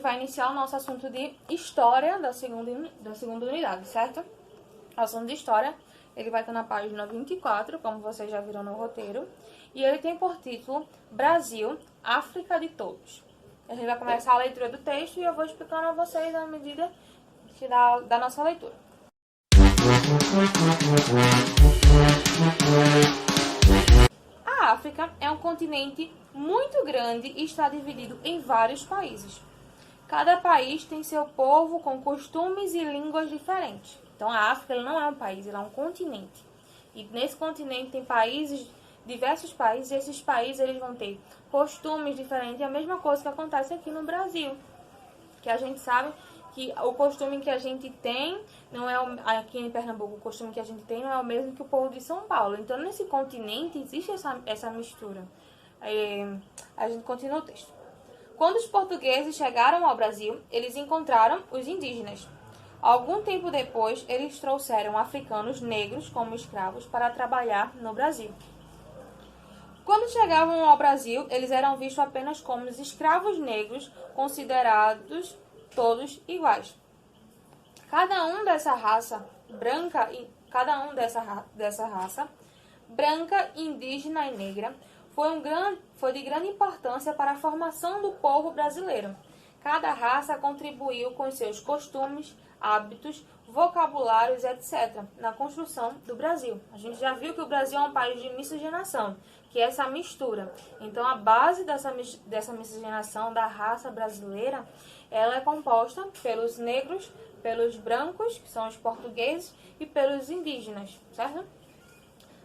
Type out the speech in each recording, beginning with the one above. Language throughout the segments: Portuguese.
vai iniciar o nosso assunto de história da segunda unidade, certo? O assunto de história, ele vai estar na página 24, como vocês já viram no roteiro. E ele tem por título Brasil, África de Todos. A gente vai começar a leitura do texto e eu vou explicando a vocês à medida da nossa leitura. A África é um continente muito grande e está dividido em vários países. Cada país tem seu povo com costumes e línguas diferentes. Então, a África não é um país, ela é um continente. E nesse continente tem diversos países, e esses países eles vão ter costumes diferentes. É a mesma coisa que acontece aqui no Brasil. Que a gente sabe que o costume que a gente tem, não é aqui em Pernambuco, o costume que a gente tem não é o mesmo que o povo de São Paulo. Então, nesse continente existe essa mistura. A gente continua o texto. Quando os portugueses chegaram ao Brasil, eles encontraram os indígenas. Algum tempo depois, eles trouxeram africanos negros como escravos para trabalhar no Brasil. Quando chegavam ao Brasil, eles eram vistos apenas como os escravos negros, considerados todos iguais. Cada um dessa raça branca, indígena e negra, foi de grande importância para a formação do povo brasileiro. Cada raça contribuiu com seus costumes, hábitos, vocabulários, etc., na construção do Brasil. A gente já viu que o Brasil é um país de miscigenação, que é essa mistura. Então, a base dessa miscigenação da raça brasileira, ela é composta pelos negros, pelos brancos, que são os portugueses, e pelos indígenas, certo?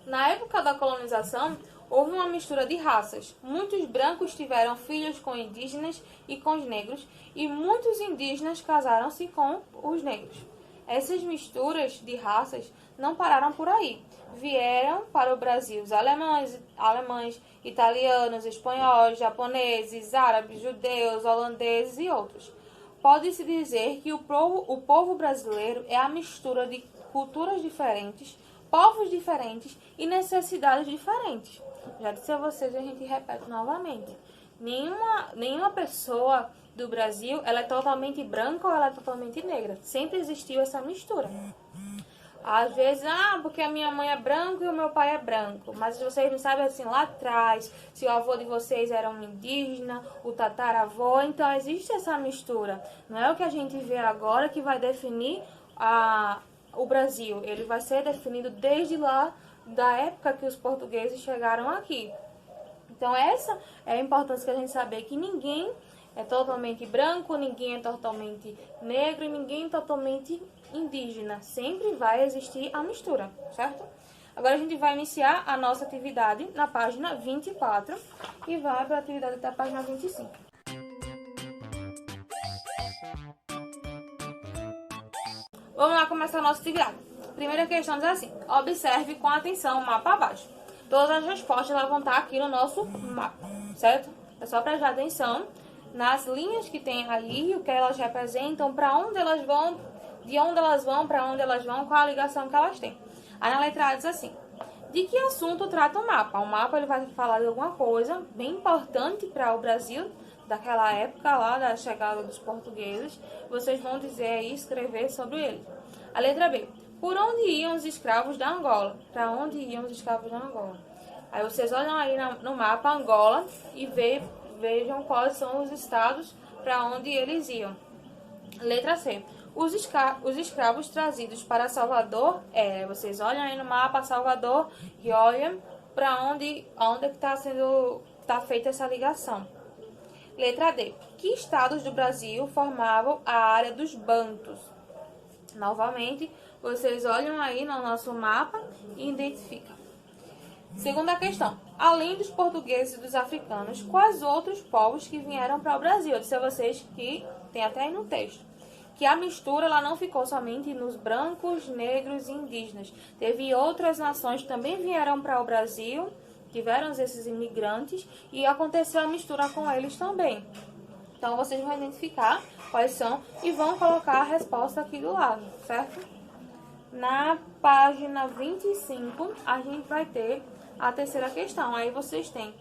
Na época da colonização, houve uma mistura de raças. Muitos brancos tiveram filhos com indígenas e com os negros, e muitos indígenas casaram-se com os negros. Essas misturas de raças não pararam por aí. Vieram para o Brasil os alemães, italianos, espanhóis, japoneses, árabes, judeus, holandeses e outros. Pode-se dizer que o povo brasileiro é a mistura de culturas diferentes, povos diferentes e necessidades diferentes. Já disse a vocês, a gente repete novamente. Nenhuma pessoa do Brasil ela é totalmente branca ou ela é totalmente negra. Sempre existiu essa mistura. Às vezes, porque a minha mãe é branca e o meu pai é branco. Mas vocês não sabem assim lá atrás, se o avô de vocês era um indígena, o tataravô. Então existe essa mistura. Não é o que a gente vê agora que vai definir o Brasil. Ele vai ser definido desde lá da época que os portugueses chegaram aqui. Então essa é a importância que a gente saber que ninguém é totalmente branco, ninguém é totalmente negro e ninguém é totalmente indígena. Sempre vai existir a mistura, certo? Agora a gente vai iniciar a nossa atividade na página 24 e vai para a atividade da página 25. Vamos lá começar a nossa atividade. Primeira questão diz assim: observe com atenção o mapa abaixo. Todas as respostas elas vão estar aqui no nosso mapa, certo? É só prestar atenção nas linhas que tem ali, o que elas representam, para onde elas vão, de onde elas vão, para onde elas vão, qual a ligação que elas têm. Aí na letra A diz assim: de que assunto trata o mapa? O mapa ele vai falar de alguma coisa bem importante para o Brasil, daquela época lá da chegada dos portugueses. Vocês vão dizer aí, escrever sobre ele. A letra B: por onde iam os escravos da Angola? Para onde iam os escravos da Angola? Aí vocês olham aí no mapa Angola e vejam quais são os estados para onde eles iam. Letra C: os escravos trazidos para Salvador, vocês olham aí no mapa Salvador e olham para onde está feita essa ligação. Letra D: que estados do Brasil formavam a área dos bantus? Novamente, vocês olham aí no nosso mapa e identificam. Segunda questão: além dos portugueses e dos africanos, quais outros povos que vieram para o Brasil? Eu disse a vocês que tem até aí no texto que a mistura ela não ficou somente nos brancos, negros e indígenas. Teve outras nações que também vieram para o Brasil, tiveram esses imigrantes e aconteceu a mistura com eles também. Então vocês vão identificar quais são e vão colocar a resposta aqui do lado, certo? Na página 25, a gente vai ter a terceira questão. Aí vocês têm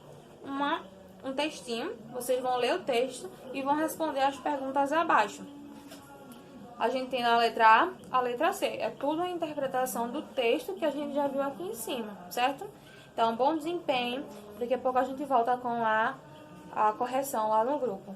uma um textinho, vocês vão ler o texto e vão responder as perguntas abaixo. A gente tem a letra A, a letra C. É tudo a interpretação do texto que a gente já viu aqui em cima, certo? Então, bom desempenho. Daqui a pouco a gente volta com a correção lá no grupo.